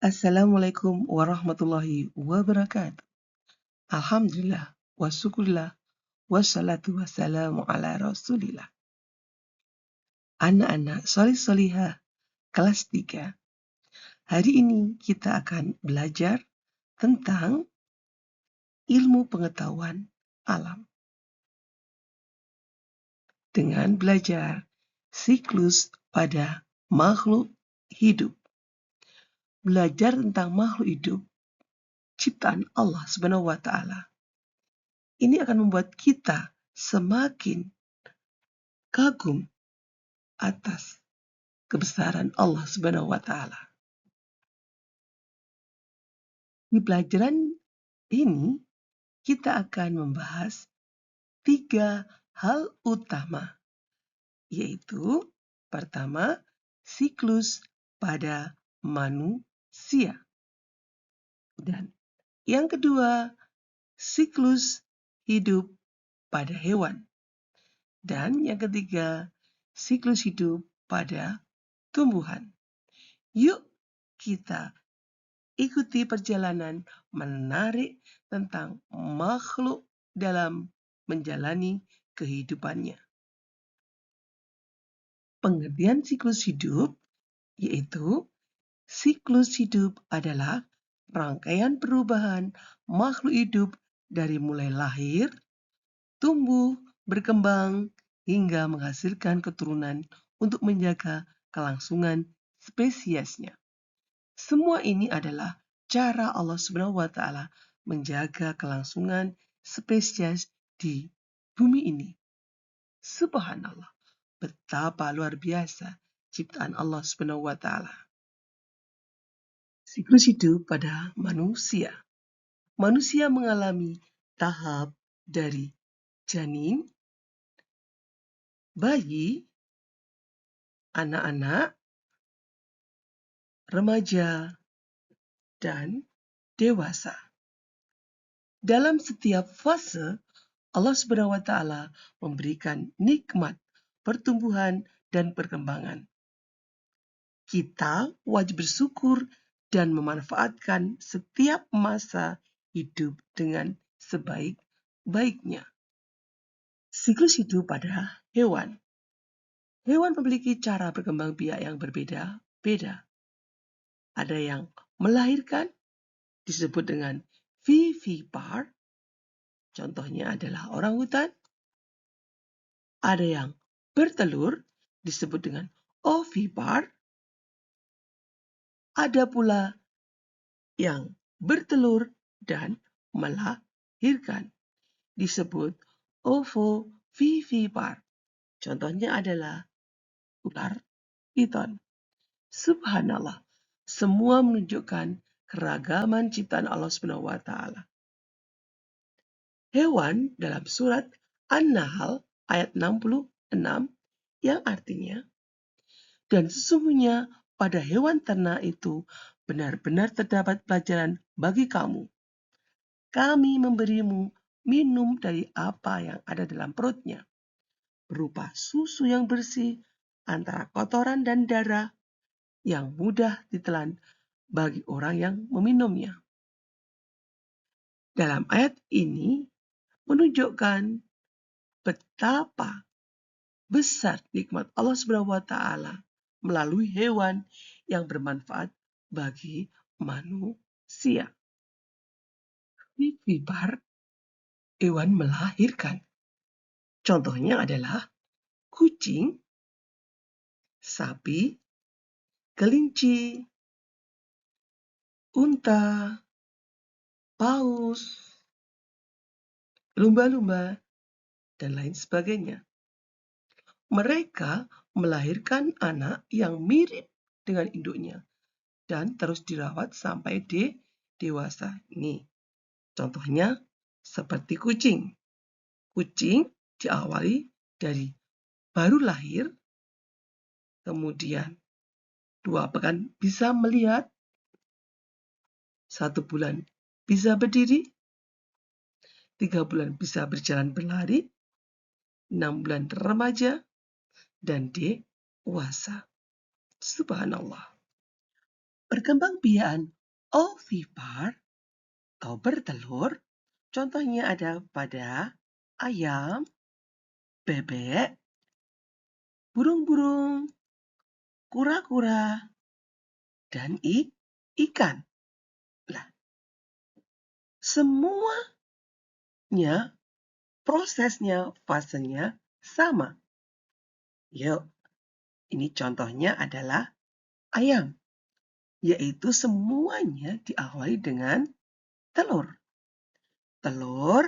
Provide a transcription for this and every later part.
Assalamualaikum warahmatullahi wabarakatuh. Alhamdulillah, wa syukurillah, wassalatu wassalamu ala rasulillah. Anak-anak solih-solihah kelas 3. Hari ini kita akan belajar tentang ilmu pengetahuan alam. Dengan belajar siklus pada makhluk hidup. Belajar tentang makhluk hidup ciptaan Allah Subhanahu wa Ta'ala. Ini akan membuat kita semakin kagum atas kebesaran Allah Subhanahu wa Ta'ala. Di pelajaran ini kita akan membahas 3 hal utama, yaitu pertama, siklus pada manusia. Dan yang kedua, siklus hidup pada hewan. Dan yang ketiga, siklus hidup pada tumbuhan. Yuk kita ikuti perjalanan menarik tentang makhluk dalam menjalani kehidupannya. Pengertian siklus hidup yaitu siklus hidup adalah rangkaian perubahan makhluk hidup dari mulai lahir, tumbuh, berkembang, hingga menghasilkan keturunan untuk menjaga kelangsungan spesiesnya. Semua ini adalah cara Allah Subhanahu wa Ta'ala menjaga kelangsungan spesies di bumi ini. Subhanallah, betapa luar biasa ciptaan Allah Subhanahu wa Ta'ala. Siklus hidup pada manusia. Manusia mengalami tahap dari janin, bayi, anak-anak, remaja, dan dewasa. Dalam setiap fase, Allah Subhanahu wa Ta'ala memberikan nikmat pertumbuhan dan perkembangan. Kita wajib bersyukur dan memanfaatkan setiap masa hidup dengan sebaik-baiknya. Siklus hidup pada hewan. Hewan memiliki cara berkembang biak yang berbeda-beda. Ada yang melahirkan, disebut dengan vivipar. Contohnya adalah orangutan. Ada yang bertelur, disebut dengan ovipar. Ada pula yang bertelur dan melahirkan, disebut ovovivipar. Contohnya adalah ular piton. Subhanallah, semua menunjukkan keragaman ciptaan Allah Subhanahu wa Ta'ala. Hewan dalam surat An-Nahl ayat 66 yang artinya, dan sesungguhnya pada hewan ternak itu benar-benar terdapat pelajaran bagi kamu. Kami memberimu minum dari apa yang ada dalam perutnya, berupa susu yang bersih antara kotoran dan darah yang mudah ditelan bagi orang yang meminumnya. Dalam ayat ini menunjukkan betapa besar nikmat Allah Subhanahu wa Ta'ala melalui hewan yang bermanfaat bagi manusia. Vivipar, hewan melahirkan. Contohnya adalah kucing, sapi, kelinci, unta, paus, lumba-lumba, dan lain sebagainya. Mereka melahirkan anak yang mirip dengan induknya dan terus dirawat sampai dewasa. Ini contohnya seperti kucing. Kucing diawali dari baru lahir, kemudian 2 pekan bisa melihat, 1 bulan bisa berdiri, 3 bulan bisa berjalan berlari, 6 bulan remaja, dan dewasa. Subhanallah. Perkembangbiakan ovipar atau bertelur, contohnya ada pada ayam, bebek, burung-burung, kura-kura, dan ikan. Nah, semuanya prosesnya, fasenya sama. Yuk, ini contohnya adalah ayam, yaitu semuanya diawali dengan telur. Telur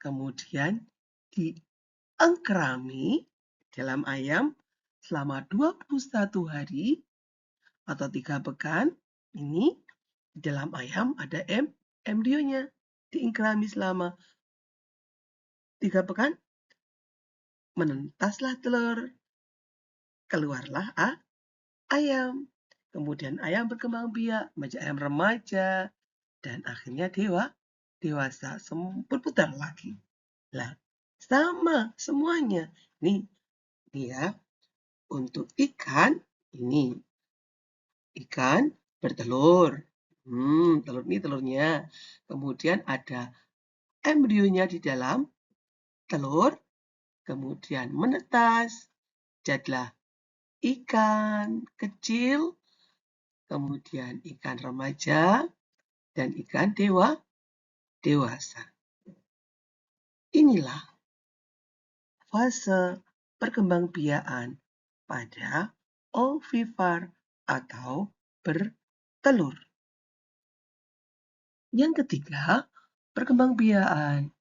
kemudian diengkerami dalam ayam selama 21 hari atau 3 pekan. Ini di dalam ayam ada embrionya. Diengkerami selama 3 pekan, menentaslah telur, keluarlah ayam. Kemudian ayam berkembang biak menjadi ayam remaja dan akhirnya dewasa, berputar lagi. Lah, sama semuanya. Nih ya, untuk ikan ini ikan bertelur. Telur ini telurnya. Kemudian ada embrionya di dalam telur, kemudian menetas, jadilah ikan kecil, kemudian ikan remaja, dan ikan dewasa. Inilah fase perkembangbiakan pada ovipar atau bertelur. Yang ketiga, perkembangbiakan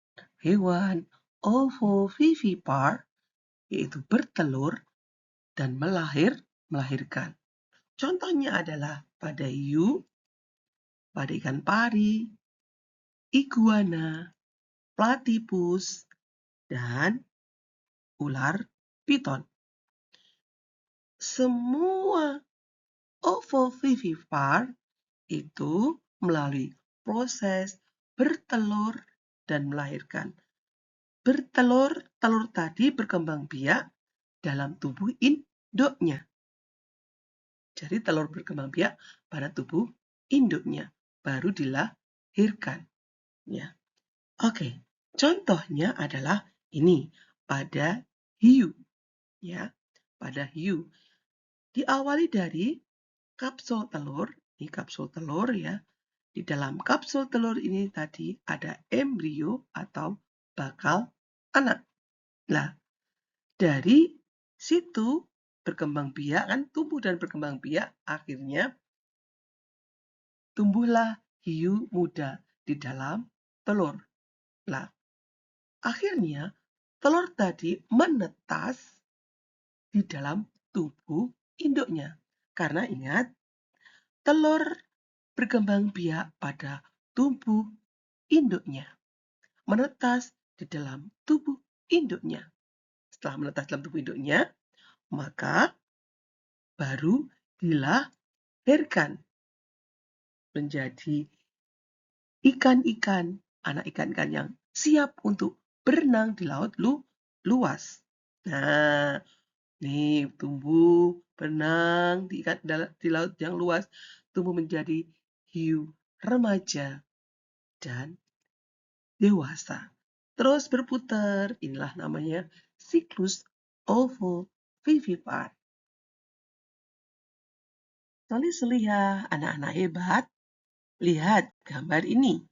hewan ovovivipar, yaitu bertelur dan melahirkan. Contohnya adalah pada hiu, pada ikan pari, iguana, platypus, dan ular piton. Semua ovovivipar itu melalui proses bertelur dan melahirkan. Bertelur, telur tadi berkembang biak dalam tubuh induknya. Jadi telur berkembang biak pada tubuh induknya, baru dilahirkan. Ya. Oke, contohnya adalah ini pada hiu. Ya, pada hiu. Diawali dari kapsul telur. Ini kapsul telur ya. Di dalam kapsul telur ini tadi ada embrio atau bakal anak. Nah, dari situ berkembang biak kan, tumbuh dan berkembang biak, akhirnya tumbuhlah hiu muda di dalam telur. Nah, akhirnya telur tadi menetas di dalam tubuh induknya. Karena ingat, telur berkembang biak pada tubuh induknya. Menetas di dalam tubuh induknya. Setelah menetas dalam tubuh induknya, maka baru dilahirkan menjadi ikan-ikan, anak ikan-ikan yang siap untuk berenang di laut luas. Nah, nih tumbuh, berenang di laut yang luas, tumbuh menjadi hiu remaja dan dewasa. Terus berputar, inilah namanya siklus ovovivipar. Solih-solihah, anak-anak hebat, lihat gambar ini.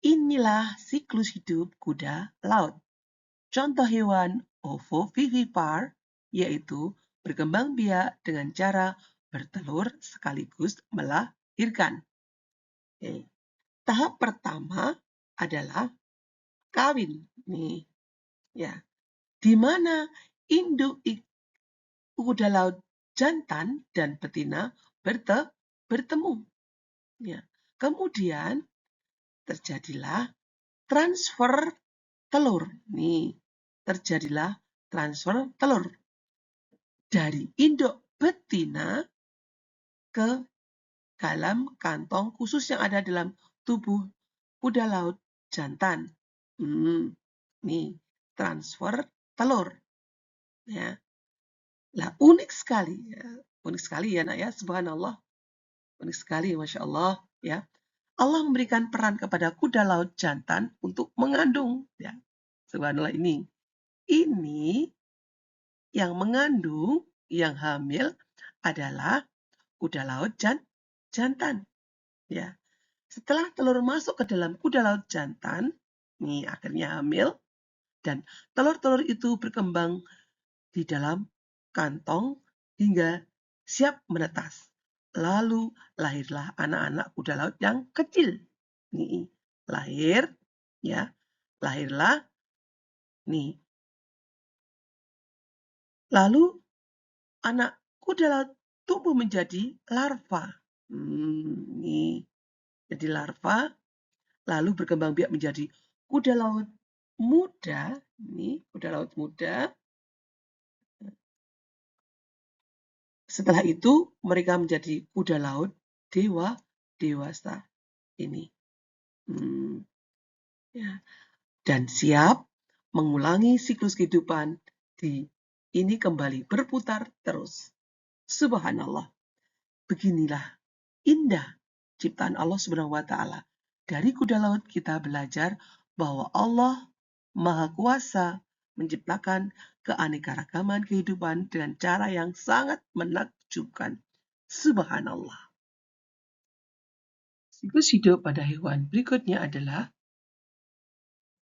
Inilah siklus hidup kuda laut. Contoh hewan ovovivipar, yaitu berkembang biak dengan cara bertelur sekaligus melahirkan. Oke. Tahap pertama adalah kawin. Nih, ya. Di mana induk kuda laut jantan dan betina bertemu. Ya. Kemudian terjadilah transfer telur. Nih, terjadilah transfer telur dari induk betina ke dalam kantong khusus yang ada dalam tubuh kuda laut jantan. Nih, transfer telur. Ya. Lah, unik sekali ya nak ya, subhanallah. Unik sekali, Masya Allah, ya. Allah memberikan peran kepada kuda laut jantan untuk mengandung, ya. Subhanallah ini. Ini yang mengandung, yang hamil adalah kuda laut jantan, ya. Setelah telur masuk ke dalam kuda laut jantan, nih akhirnya hamil, dan telur-telur itu berkembang di dalam kantong hingga siap menetas. Lalu lahirlah anak-anak kuda laut yang kecil. Nih, lahir, ya, lahirlah, nih. Lalu anak kuda laut tumbuh menjadi larva. Nih, jadi larva, lalu berkembang biak menjadi kuda laut muda. Nih, kuda laut muda. Setelah itu mereka menjadi kuda laut dewasa ini. Ya. Dan siap mengulangi siklus kehidupan ini kembali berputar terus. Subhanallah. Beginilah indah ciptaan Allah Subhanahu wa taala. Dari kuda laut kita belajar bahwa Allah Maha Kuasa menciptakan keanekaragaman kehidupan dengan cara yang sangat menakjubkan. Subhanallah. Siklus hidup pada hewan berikutnya adalah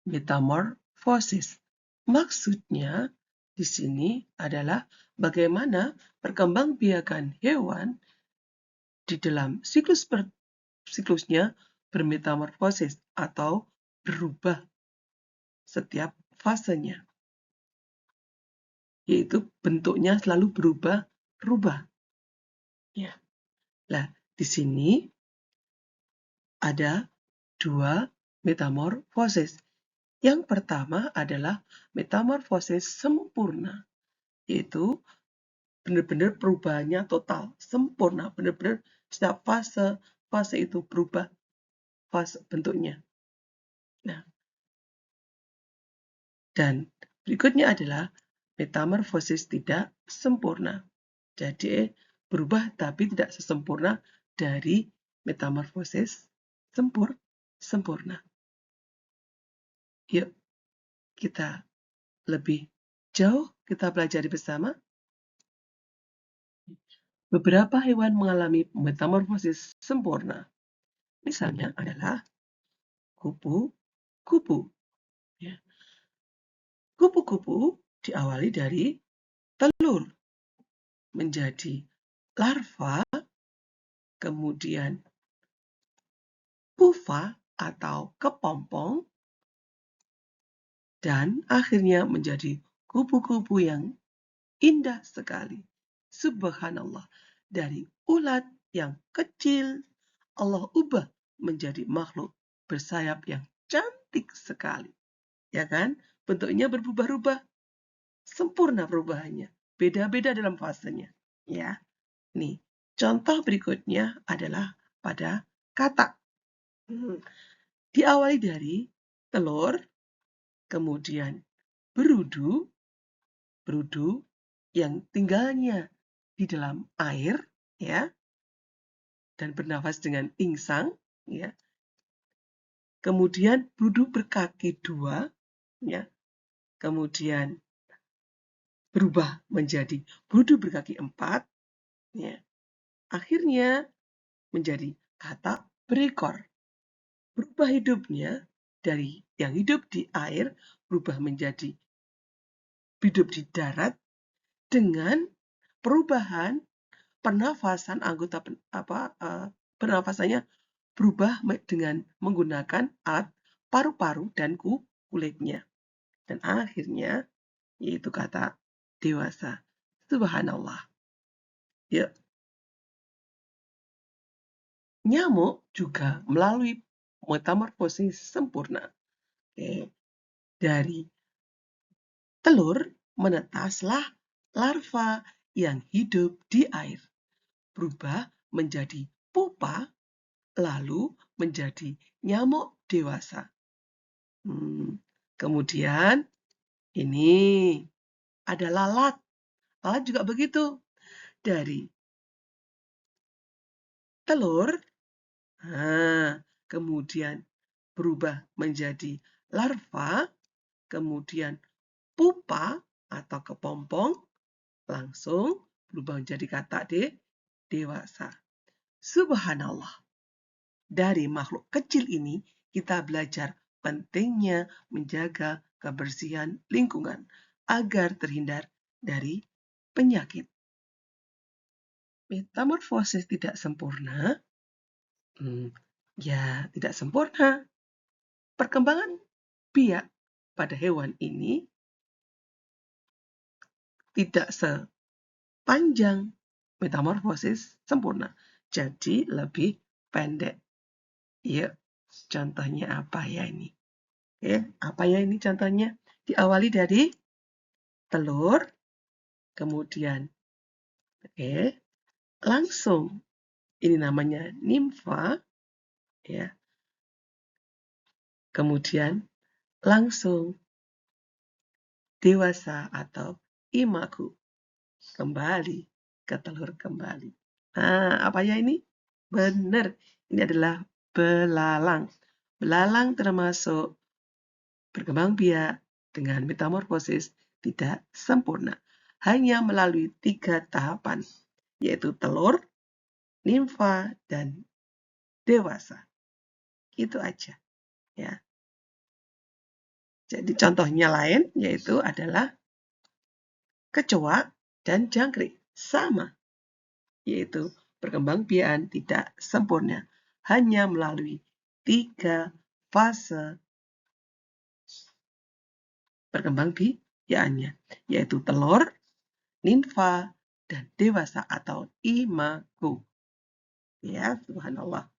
metamorfosis. Maksudnya di sini adalah bagaimana perkembangbiakan hewan di dalam siklusnya bermetamorfosis atau berubah setiap fasenya. Yaitu bentuknya selalu berubah-ubah. Ya. Nah, di sini ada 2 metamorfosis. Yang pertama adalah metamorfosis sempurna, yaitu benar-benar perubahannya total, sempurna, benar-benar setiap fase itu berubah fase bentuknya. Nah, dan berikutnya adalah metamorfosis tidak sempurna. Jadi berubah tapi tidak sesempurna dari metamorfosis sempurna. Yuk, kita lebih jauh kita pelajari bersama. Beberapa hewan mengalami metamorfosis sempurna. Misalnya adalah kupu-kupu. Ya. Kupu-kupu diawali dari telur menjadi larva, kemudian pupa atau kepompong, dan akhirnya menjadi kupu-kupu yang indah sekali. Subhanallah, dari ulat yang kecil, Allah ubah menjadi makhluk bersayap yang cantik sekali. Ya kan? Bentuknya berubah-ubah. Sempurna perubahannya. Beda-beda dalam fasenya. Ya. Nih, contoh berikutnya adalah pada katak. Diawali dari telur, kemudian berudu yang tinggalnya di dalam air, ya, dan bernafas dengan insang, ya. Kemudian berudu berkaki 2, ya. Kemudian berubah menjadi berudu berkaki 4, ya. Akhirnya menjadi katak berekor. Berubah hidupnya dari yang hidup di air berubah menjadi hidup di darat dengan perubahan pernafasan anggota pernafasannya berubah dengan menggunakan alat paru-paru dan kulitnya. Dan akhirnya yaitu kata dewasa. Subhanallah. Ya. Nyamuk juga melalui metamorfosis sempurna. Oke. Dari telur menetaslah larva yang hidup di air. Berubah menjadi pupa, lalu menjadi nyamuk dewasa. Kemudian ini ada lalat. Lalat juga begitu. Dari telur, kemudian berubah menjadi larva, kemudian pupa atau kepompong, langsung berubah menjadi kata dewasa. Subhanallah. Dari makhluk kecil ini kita belajar pentingnya menjaga kebersihan lingkungan agar terhindar dari penyakit. Metamorfosis tidak sempurna? Ya, tidak sempurna. Perkembangan biak pada hewan ini tidak sepanjang metamorfosis sempurna, jadi lebih pendek. Yuk, contohnya apa ya ini? Apa ya ini contohnya? Diawali dari telur, kemudian langsung ini namanya nimfa, ya. Kemudian langsung dewasa atau imago, kembali ke telur kembali. Apa ya ini? Benar, ini adalah belalang. Belalang termasuk berkembang biak dengan metamorfosis tidak sempurna. Hanya melalui 3 tahapan, yaitu telur, nimfa, dan dewasa. Itu aja. Ya. Jadi contohnya lain, yaitu adalah kecoa dan jangkrik. Sama, yaitu perkembangbiakan tidak sempurna. Hanya melalui 3 fase perkembangbiakannya, yaitu telur, nimfa, dan dewasa atau imago. Ya, subhanallah.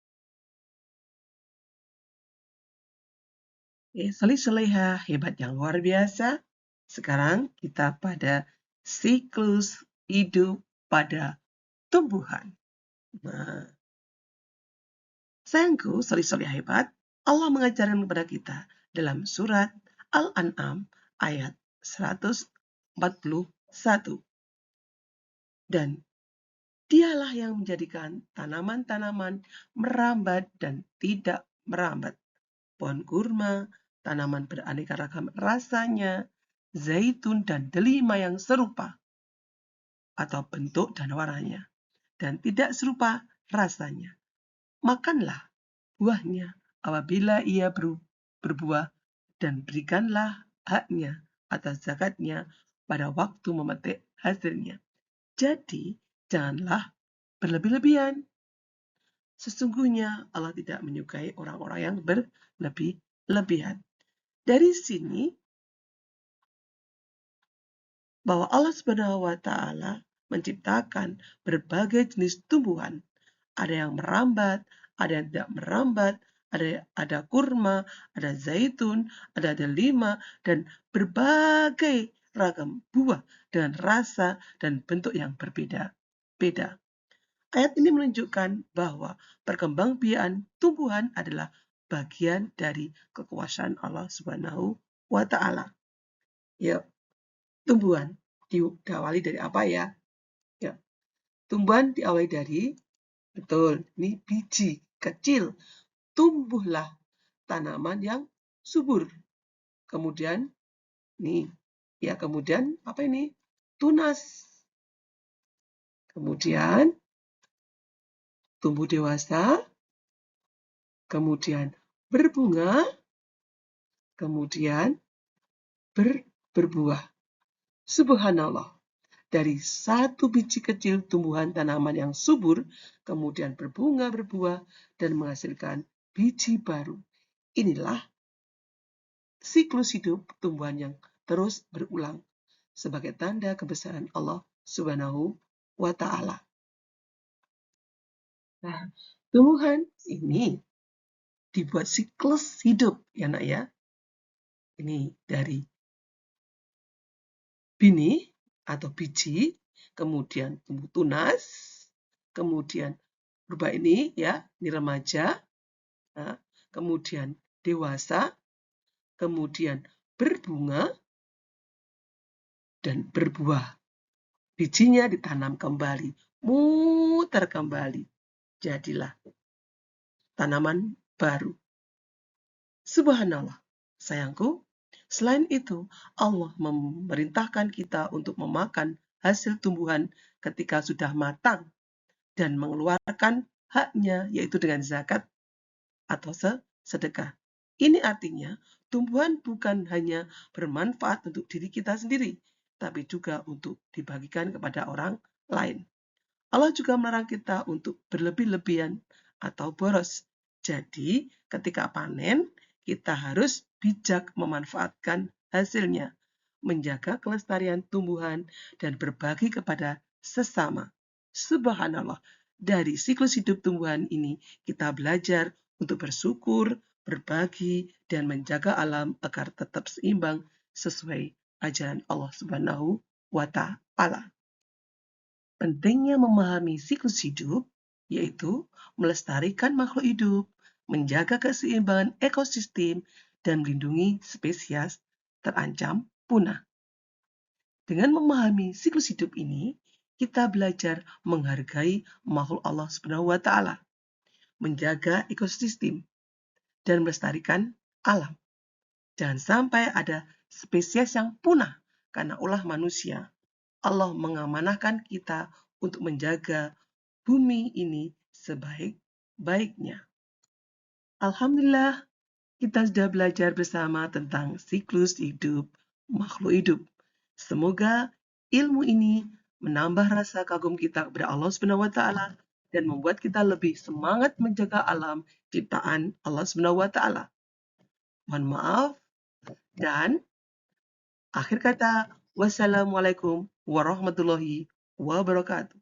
Solih-solihah hebat yang luar biasa. Sekarang kita pada siklus hidup pada tumbuhan. Nah, sayangku, solih-solihah hebat, Allah mengajarkan kepada kita dalam surat Al-An'am ayat 141. Dan dialah yang menjadikan tanaman-tanaman merambat dan tidak merambat. Pohon kurma, tanaman beraneka ragam rasanya, zaitun dan delima yang serupa atau bentuk dan warnanya, dan tidak serupa rasanya. Makanlah buahnya apabila ia berbuah, dan berikanlah haknya atas zakatnya pada waktu memetik hasilnya. Jadi, janganlah berlebih-lebihan. Sesungguhnya Allah tidak menyukai orang-orang yang berlebih-lebihan. Dari sini, bahwa Allah Subhanahu wa Ta'ala menciptakan berbagai jenis tumbuhan. Ada yang merambat, ada yang tidak merambat, ada kurma, ada zaitun, ada delima, dan berbagai ragam buah dengan rasa dan bentuk yang berbeda-beda. Ayat ini menunjukkan bahwa perkembangbiakan tumbuhan adalah bagian dari kekuasaan Allah Subhanahu wa Ta'ala. Ya, tumbuhan diawali dari apa ya? Ya, tumbuhan diawali dari, betul, ini biji kecil. Tumbuhlah tanaman yang subur. Kemudian, kemudian apa ini? Tunas. Kemudian tumbuh dewasa, kemudian berbunga, kemudian berbuah. Subhanallah. Dari satu biji kecil tumbuhan tanaman yang subur, kemudian berbunga, berbuah, dan menghasilkan biji baru. Inilah siklus hidup tumbuhan yang terus berulang sebagai tanda kebesaran Allah Subhanahu wa Ta'ala. Nah, tumbuhan ini dibuat siklus hidup, ya nak ya. Ini dari benih atau biji, kemudian tumbuh tunas, kemudian berubah ini remaja, kemudian dewasa, kemudian berbunga, dan berbuah. Bijinya ditanam kembali, muter kembali. jadilah tanaman baru. Subhanallah, sayangku, selain itu Allah memerintahkan kita untuk memakan hasil tumbuhan ketika sudah matang dan mengeluarkan haknya, yaitu dengan zakat atau sedekah. Ini artinya tumbuhan bukan hanya bermanfaat untuk diri kita sendiri, tapi juga untuk dibagikan kepada orang lain. Allah juga melarang kita untuk berlebih-lebihan atau boros. Jadi, ketika panen, kita harus bijak memanfaatkan hasilnya, menjaga kelestarian tumbuhan, dan berbagi kepada sesama. Subhanallah, dari siklus hidup tumbuhan ini kita belajar untuk bersyukur, berbagi, dan menjaga alam agar tetap seimbang sesuai ajaran Allah Subhanahu wa Ta'ala. Pentingnya memahami siklus hidup, yaitu melestarikan makhluk hidup, menjaga keseimbangan ekosistem, dan melindungi spesies terancam punah. Dengan memahami siklus hidup ini, kita belajar menghargai makhluk Allah Subhanahu wa Ta'ala, menjaga ekosistem, dan melestarikan alam. Jangan sampai ada spesies yang punah karena ulah manusia. Allah mengamanahkan kita untuk menjaga bumi ini sebaik-baiknya. Alhamdulillah, kita sudah belajar bersama tentang siklus hidup makhluk hidup. Semoga ilmu ini menambah rasa kagum kita kepada Allah Subhanahu wa Ta'ala dan membuat kita lebih semangat menjaga alam ciptaan Allah Subhanahu wa Ta'ala. Mohon maaf dan akhir kata, wassalamualaikum warahmatullahi wabarakatuh.